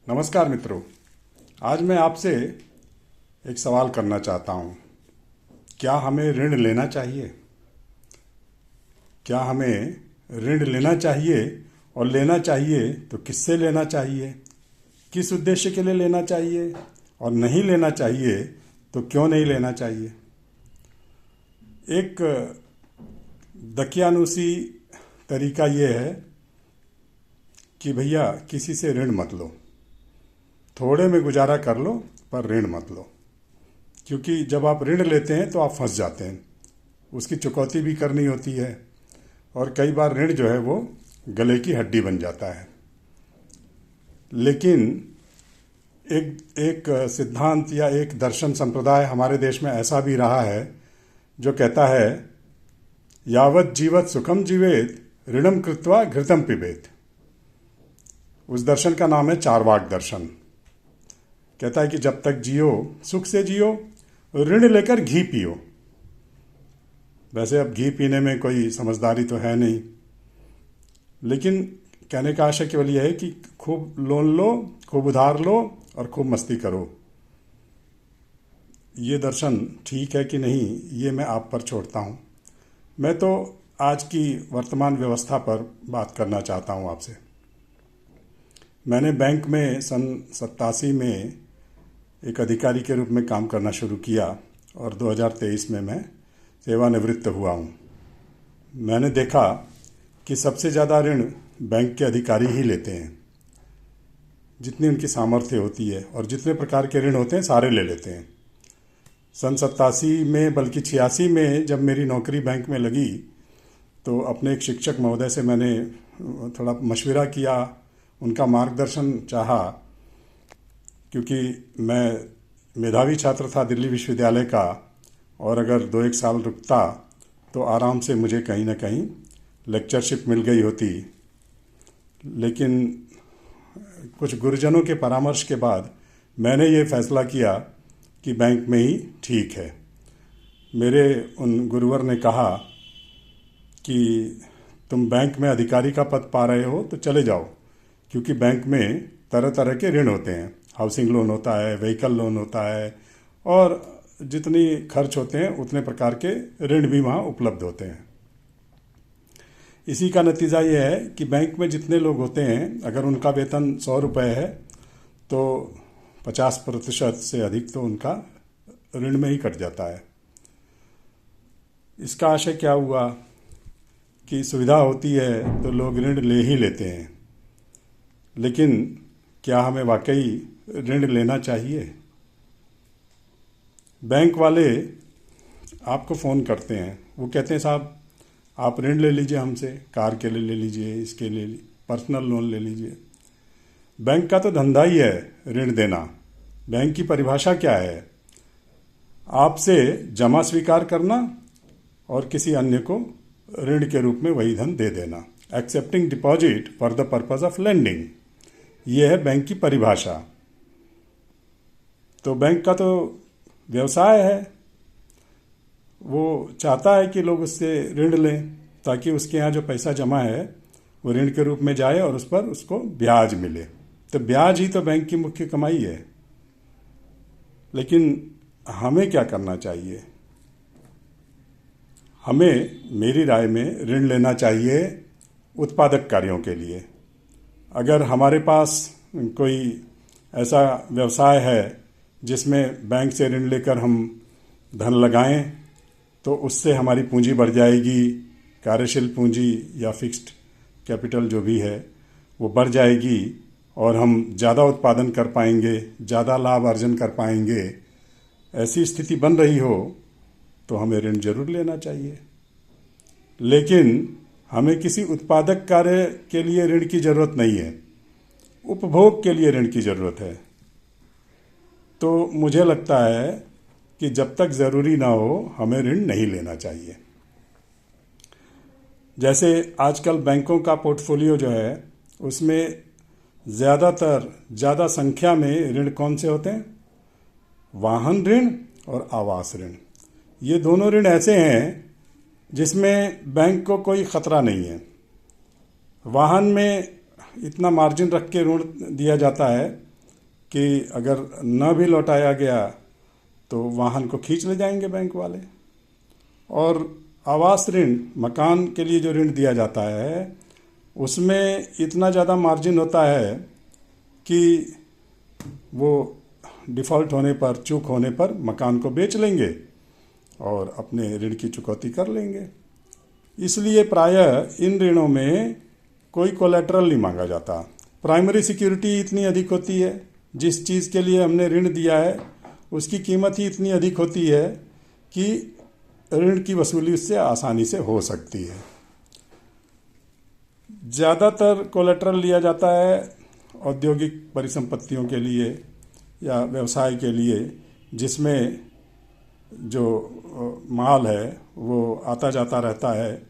नमस्कार मित्रों। आज मैं आपसे एक सवाल करना चाहता हूँ। क्या हमें ऋण लेना चाहिए? क्या हमें ऋण लेना चाहिए? और लेना चाहिए तो किससे लेना चाहिए? किस उद्देश्य के लिए लेना चाहिए? और नहीं लेना चाहिए तो क्यों नहीं लेना चाहिए? एक दकियानूसी तरीका ये है कि भैया किसी से ऋण मत लो, थोड़े में गुजारा कर लो पर ऋण मत लो। क्योंकि जब आप ऋण लेते हैं तो आप फंस जाते हैं, उसकी चुकौती भी करनी होती है और कई बार ऋण जो है वो गले की हड्डी बन जाता है। लेकिन एक एक सिद्धांत या एक दर्शन संप्रदाय हमारे देश में ऐसा भी रहा है जो कहता है, यावत जीवत सुखम जीवेत ऋणम कृत्वा घृतम पिबेत। उस दर्शन का नाम है चार्वाक दर्शन। कहता है कि जब तक जियो सुख से जियो, ऋण लेकर घी पियो। वैसे अब घी पीने में कोई समझदारी तो है नहीं, लेकिन कहने का आशय केवल यह है कि खूब लोन लो, खूब उधार लो और खूब मस्ती करो। ये दर्शन ठीक है कि नहीं, ये मैं आप पर छोड़ता हूँ। मैं तो आज की वर्तमान व्यवस्था पर बात करना चाहता हूँ आपसे। मैंने बैंक में सन 87 में एक अधिकारी के रूप में काम करना शुरू किया और 2023 में मैं सेवानिवृत्त हुआ हूँ। मैंने देखा कि सबसे ज़्यादा ऋण बैंक के अधिकारी ही लेते हैं। जितनी उनकी सामर्थ्य होती है और जितने प्रकार के ऋण होते हैं सारे ले लेते हैं। सन 87 में बल्कि 86 में जब मेरी नौकरी बैंक में लगी तो अपने एक शिक्षक महोदय से मैंने थोड़ा मशविरा किया, उनका मार्गदर्शन चाहा। क्योंकि मैं मेधावी छात्र था दिल्ली विश्वविद्यालय का और अगर 2-1 साल रुकता तो आराम से मुझे कहीं ना कहीं लेक्चरशिप मिल गई होती। लेकिन कुछ गुरुजनों के परामर्श के बाद मैंने ये फैसला किया कि बैंक में ही ठीक है। मेरे उन गुरुवर ने कहा कि तुम बैंक में अधिकारी का पद पा रहे हो तो चले जाओ, क्योंकि बैंक में तरह तरह के ऋण होते हैं। हाउसिंग लोन होता है, व्हीकल लोन होता है और जितनी खर्च होते हैं उतने प्रकार के ऋण भी वहाँ उपलब्ध होते हैं। इसी का नतीजा ये है कि बैंक में जितने लोग होते हैं, अगर उनका वेतन 100 रुपये है तो 50% से अधिक तो उनका ऋण में ही कट जाता है। इसका आशय क्या हुआ कि सुविधा होती है तो लोग ऋण ले ही लेते हैं। लेकिन क्या हमें वाकई ऋण लेना चाहिए? बैंक वाले आपको फ़ोन करते हैं, वो कहते हैं साहब आप ऋण ले लीजिए हमसे, कार के लिए ले लीजिए, इसके लिए पर्सनल लोन ले लीजिए। बैंक का तो धंधा ही है ऋण देना। बैंक की परिभाषा क्या है? आपसे जमा स्वीकार करना और किसी अन्य को ऋण के रूप में वही धन दे देना। Accepting deposit for the purpose of lending, ये है बैंक की परिभाषा। तो बैंक का तो व्यवसाय है, वो चाहता है कि लोग उससे ऋण लें ताकि उसके यहाँ जो पैसा जमा है वो ऋण के रूप में जाए और उस पर उसको ब्याज मिले। तो ब्याज ही तो बैंक की मुख्य कमाई है। लेकिन हमें क्या करना चाहिए? हमें, मेरी राय में, ऋण लेना चाहिए उत्पादक कार्यों के लिए। अगर हमारे पास कोई ऐसा व्यवसाय है जिसमें बैंक से ऋण लेकर हम धन लगाएं तो उससे हमारी पूंजी बढ़ जाएगी, कार्यशील पूंजी या फिक्स्ड कैपिटल जो भी है वो बढ़ जाएगी और हम ज़्यादा उत्पादन कर पाएंगे, ज़्यादा लाभ अर्जन कर पाएंगे। ऐसी स्थिति बन रही हो तो हमें ऋण जरूर लेना चाहिए। लेकिन हमें किसी उत्पादक कार्य के लिए ऋण की ज़रूरत नहीं है, उपभोग के लिए ऋण की ज़रूरत है। तो मुझे लगता है कि जब तक ज़रूरी ना हो हमें ऋण नहीं लेना चाहिए। जैसे आजकल बैंकों का पोर्टफोलियो जो है उसमें ज़्यादा संख्या में ऋण कौन से होते हैं? वाहन ऋण और आवास ऋण। ये दोनों ऋण ऐसे हैं जिसमें बैंक को कोई ख़तरा नहीं है। वाहन में इतना मार्जिन रख के ऋण दिया जाता है कि अगर न भी लौटाया गया तो वाहन को खींच ले जाएंगे बैंक वाले। और आवास ऋण, मकान के लिए जो ऋण दिया जाता है, उसमें इतना ज़्यादा मार्जिन होता है कि वो डिफ़ॉल्ट होने पर, चूक होने पर मकान को बेच लेंगे और अपने ऋण की चुकौती कर लेंगे। इसलिए प्रायः इन ऋणों में कोई कोलेटरल नहीं मांगा जाता। प्राइमरी सिक्योरिटी इतनी अधिक होती है, जिस चीज़ के लिए हमने ऋण दिया है उसकी कीमत ही इतनी अधिक होती है कि ऋण की वसूली उससे आसानी से हो सकती है। ज़्यादातर कोलेटरल लिया जाता है औद्योगिक परिसंपत्तियों के लिए या व्यवसाय के लिए, जिसमें जो माल है वो आता जाता रहता है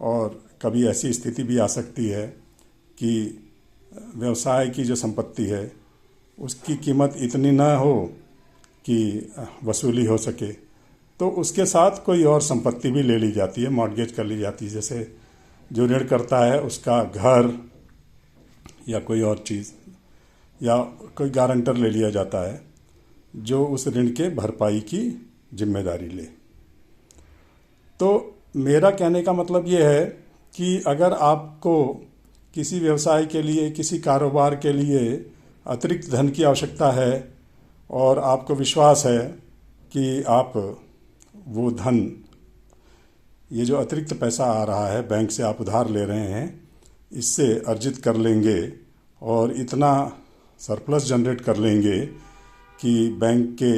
और कभी ऐसी स्थिति भी आ सकती है कि व्यवसाय की जो संपत्ति है उसकी कीमत इतनी ना हो कि वसूली हो सके, तो उसके साथ कोई और संपत्ति भी ले ली जाती है, मॉर्गेज कर ली जाती है। जैसे जो ऋण करता है उसका घर या कोई और चीज़ या कोई गारंटर ले लिया जाता है जो उस ऋण के भरपाई की जिम्मेदारी ले। तो मेरा कहने का मतलब ये है कि अगर आपको किसी व्यवसाय के लिए, किसी कारोबार के लिए अतिरिक्त धन की आवश्यकता है और आपको विश्वास है कि आप वो धन, ये जो अतिरिक्त पैसा आ रहा है बैंक से आप उधार ले रहे हैं, इससे अर्जित कर लेंगे और इतना सरप्लस जनरेट कर लेंगे कि बैंक के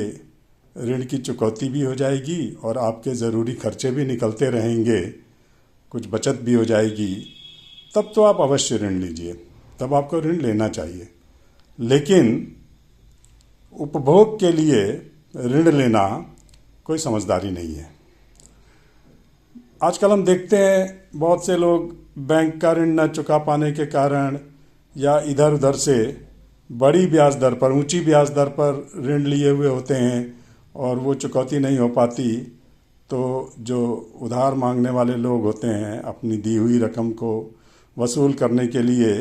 ऋण की चुकौती भी हो जाएगी और आपके ज़रूरी खर्चे भी निकलते रहेंगे, कुछ बचत भी हो जाएगी, तब तो आप अवश्य ऋण लीजिए, तब आपको ऋण लेना चाहिए। लेकिन उपभोग के लिए ऋण लेना कोई समझदारी नहीं है। आजकल हम देखते हैं बहुत से लोग बैंक का ऋण न चुका पाने के कारण या इधर उधर से बड़ी ब्याज दर पर, ऊंची ब्याज दर पर ऋण लिए हुए होते हैं और वो चुकौती नहीं हो पाती, तो जो उधार मांगने वाले लोग होते हैं अपनी दी हुई रकम को वसूल करने के लिए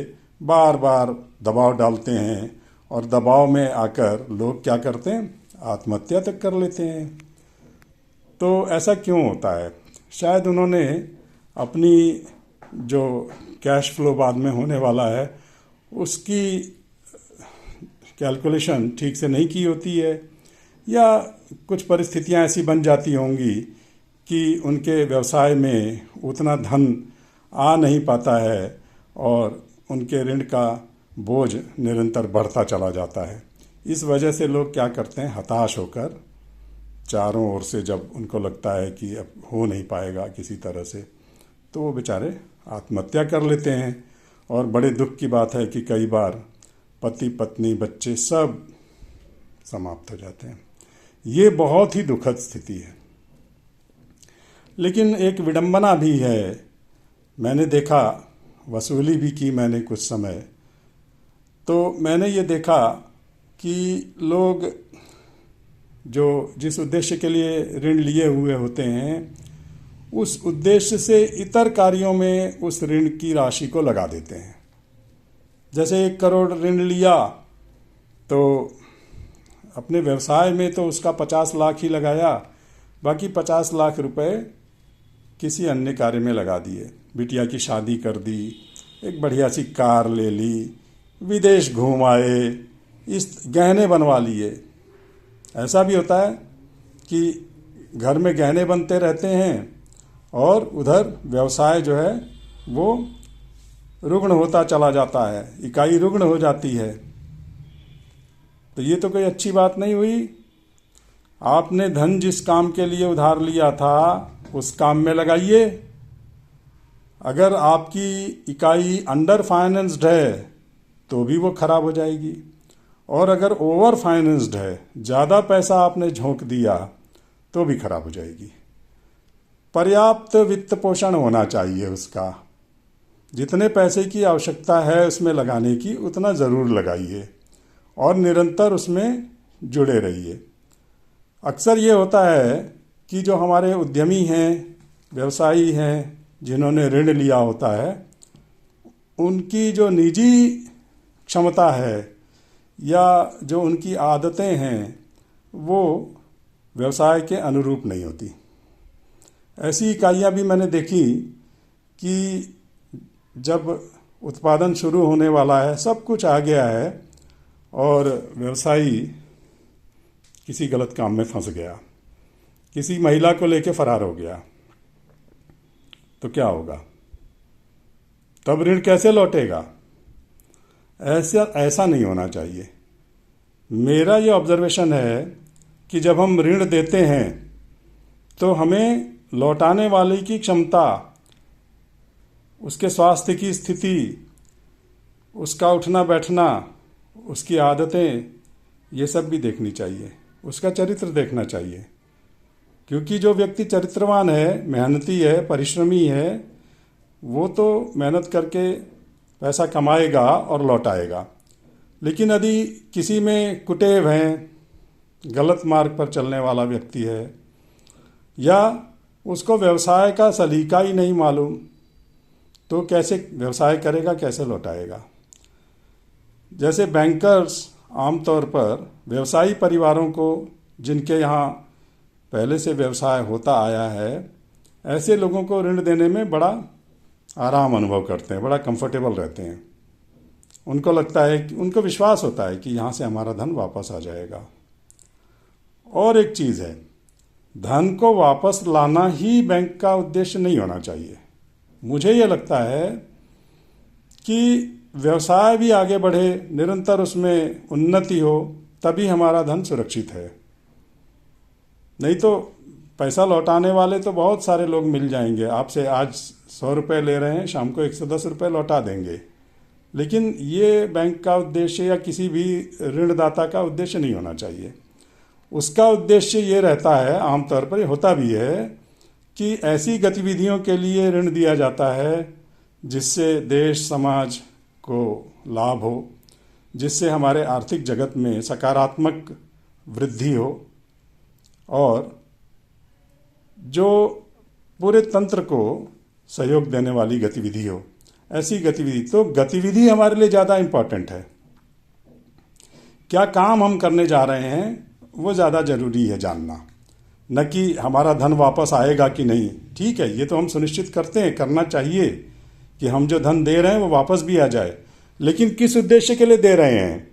बार बार दबाव डालते हैं और दबाव में आकर लोग क्या करते हैं, आत्महत्या तक कर लेते हैं। तो ऐसा क्यों होता है? शायद उन्होंने अपनी जो कैश फ्लो बाद में होने वाला है उसकी कैलकुलेशन ठीक से नहीं की होती है, या कुछ परिस्थितियां ऐसी बन जाती होंगी कि उनके व्यवसाय में उतना धन आ नहीं पाता है और उनके ऋण का बोझ निरंतर बढ़ता चला जाता है। इस वजह से लोग क्या करते हैं, हताश होकर चारों ओर से जब उनको लगता है कि अब हो नहीं पाएगा किसी तरह से, तो वो बेचारे आत्महत्या कर लेते हैं। और बड़े दुख की बात है कि कई बार पति पत्नी बच्चे सब समाप्त हो जाते हैं। ये बहुत ही दुखद स्थिति है। लेकिन एक विडंबना भी है, मैंने देखा, वसूली भी की मैंने कुछ समय, तो मैंने ये देखा कि लोग जो जिस उद्देश्य के लिए ऋण लिए हुए होते हैं उस उद्देश्य से इतर कार्यों में उस ऋण की राशि को लगा देते हैं। जैसे 1 करोड़ ऋण लिया तो अपने व्यवसाय में तो उसका 50 लाख ही लगाया, बाकी 50 लाख रुपए किसी अन्य कार्य में लगा दिए। बिटिया की शादी कर दी, एक बढ़िया सी कार ले ली, विदेश घूम आए, इस गहने बनवा लिए। ऐसा भी होता है कि घर में गहने बनते रहते हैं और उधर व्यवसाय जो है वो रुग्ण होता चला जाता है, इकाई रुग्ण हो जाती है। तो ये तो कोई अच्छी बात नहीं हुई। आपने धन जिस काम के लिए उधार लिया था उस काम में लगाइए। अगर आपकी इकाई अंडर फाइनेंस्ड है तो भी वो खराब हो जाएगी, और अगर ओवर फाइनेंस्ड है, ज़्यादा पैसा आपने झोंक दिया, तो भी खराब हो जाएगी। पर्याप्त वित्त पोषण होना चाहिए उसका। जितने पैसे की आवश्यकता है उसमें लगाने की उतना ज़रूर लगाइए और निरंतर उसमें जुड़े रहिए। अक्सर ये होता है कि जो हमारे उद्यमी हैं, व्यवसायी हैं, जिन्होंने ऋण लिया होता है, उनकी जो निजी क्षमता है या जो उनकी आदतें हैं वो व्यवसाय के अनुरूप नहीं होती। ऐसी इकाइयाँ भी मैंने देखी कि जब उत्पादन शुरू होने वाला है, सब कुछ आ गया है और व्यवसायी किसी गलत काम में फंस गया, किसी महिला को लेकर फरार हो गया, तो क्या होगा? तब ऋण कैसे लौटेगा? ऐसा नहीं होना चाहिए। मेरा ये ऑब्जर्वेशन है कि जब हम ऋण देते हैं तो हमें लौटाने वाले की क्षमता, उसके स्वास्थ्य की स्थिति, उसका उठना बैठना, उसकी आदतें, ये सब भी देखनी चाहिए, उसका चरित्र देखना चाहिए। क्योंकि जो व्यक्ति चरित्रवान है, मेहनती है, परिश्रमी है, वो तो मेहनत करके पैसा कमाएगा और लौटाएगा। लेकिन यदि किसी में कुटेव हैं, गलत मार्ग पर चलने वाला व्यक्ति है, या उसको व्यवसाय का सलीका ही नहीं मालूम, तो कैसे व्यवसाय करेगा, कैसे लौटाएगा? जैसे बैंकर्स आमतौर पर व्यवसायी परिवारों को, जिनके यहाँ पहले से व्यवसाय होता आया है, ऐसे लोगों को ऋण देने में बड़ा आराम अनुभव करते हैं, बड़ा कंफर्टेबल रहते हैं। उनको लगता है कि, उनको विश्वास होता है कि यहाँ से हमारा धन वापस आ जाएगा। और एक चीज़ है, धन को वापस लाना ही बैंक का उद्देश्य नहीं होना चाहिए। मुझे ये लगता है कि व्यवसाय भी आगे बढ़े, निरंतर उसमें उन्नति हो, तभी हमारा धन सुरक्षित है। नहीं तो पैसा लौटाने वाले तो बहुत सारे लोग मिल जाएंगे। आपसे आज 100 रुपये ले रहे हैं, शाम को 110 रुपये लौटा देंगे। लेकिन ये बैंक का उद्देश्य या किसी भी ऋणदाता का उद्देश्य नहीं होना चाहिए। उसका उद्देश्य ये रहता है, आमतौर पर ये होता भी है, कि ऐसी गतिविधियों के लिए ऋण दिया जाता है जिससे देश समाज को लाभ हो, जिससे हमारे आर्थिक जगत में सकारात्मक वृद्धि हो और जो पूरे तंत्र को सहयोग देने वाली गतिविधि हो। ऐसी गतिविधि, तो गतिविधि हमारे लिए ज़्यादा इम्पॉर्टेंट है। क्या काम हम करने जा रहे हैं वो ज़्यादा ज़रूरी है जानना, न कि हमारा धन वापस आएगा कि नहीं। ठीक है, ये तो हम सुनिश्चित करते हैं, करना चाहिए कि हम जो धन दे रहे हैं वो वापस भी आ जाए, लेकिन किस उद्देश्य के लिए दे रहे हैं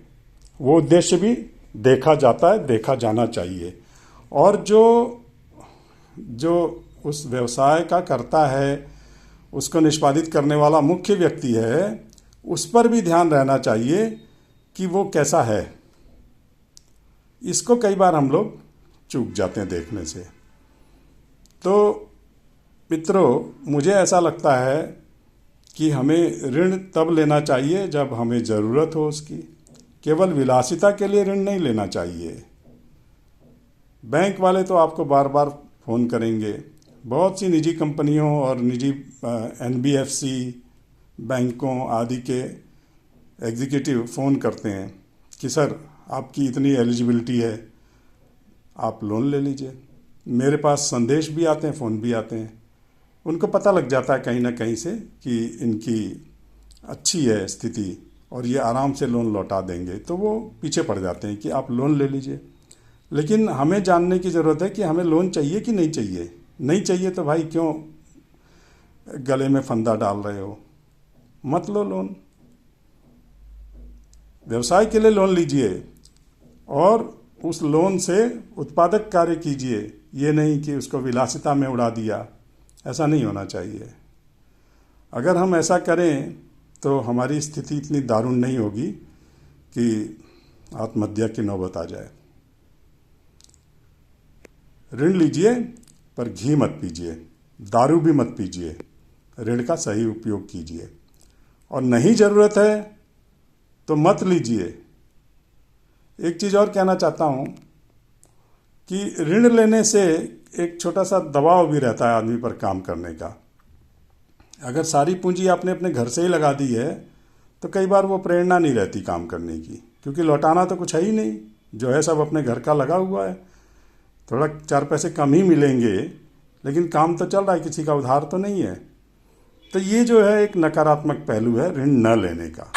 वो उद्देश्य भी देखा जाता है, देखा जाना चाहिए। और जो उस व्यवसाय का करता है, उसको निष्पादित करने वाला मुख्य व्यक्ति है, उस पर भी ध्यान रहना चाहिए कि वो कैसा है। इसको कई बार हम लोग चूक जाते हैं देखने से। तो मित्रों, मुझे ऐसा लगता है कि हमें ऋण तब लेना चाहिए जब हमें ज़रूरत हो उसकी। केवल विलासिता के लिए ऋण नहीं लेना चाहिए। बैंक वाले तो आपको बार बार फ़ोन करेंगे, बहुत सी निजी कंपनियों और निजी NBFC बैंकों आदि के एग्जीक्यूटिव फ़ोन करते हैं कि सर आपकी इतनी एलिजिबिलिटी है, आप लोन ले लीजिए। मेरे पास संदेश भी आते हैं, फ़ोन भी आते हैं। उनको पता लग जाता है कहीं ना कहीं से कि इनकी अच्छी है स्थिति और ये आराम से लोन लौटा देंगे, तो वो पीछे पड़ जाते हैं कि आप लोन ले लीजिए। लेकिन हमें जानने की ज़रूरत है कि हमें लोन चाहिए कि नहीं चाहिए। नहीं चाहिए तो भाई क्यों गले में फंदा डाल रहे हो? मत लो लोन। व्यवसाय के लिए लोन लीजिए और उस लोन से उत्पादक कार्य कीजिए। ये नहीं कि उसको विलासिता में उड़ा दिया, ऐसा नहीं होना चाहिए। अगर हम ऐसा करें तो हमारी स्थिति इतनी दारुण नहीं होगी कि आत्महत्या की नौबत आ जाए। ऋण लीजिए पर घी मत पीजिए, दारू भी मत पीजिए। ऋण का सही उपयोग कीजिए और नहीं ज़रूरत है तो मत लीजिए। एक चीज़ और कहना चाहता हूँ कि ऋण लेने से एक छोटा सा दबाव भी रहता है आदमी पर काम करने का। अगर सारी पूंजी आपने अपने घर से ही लगा दी है तो कई बार वो प्रेरणा नहीं रहती काम करने की, क्योंकि लौटाना तो कुछ है ही नहीं, जो है सब अपने घर का लगा हुआ है। थोड़ा 4 पैसे कम ही मिलेंगे लेकिन काम तो चल रहा है, किसी का उधार तो नहीं है। तो ये जो है एक नकारात्मक पहलू है ऋण न लेने का।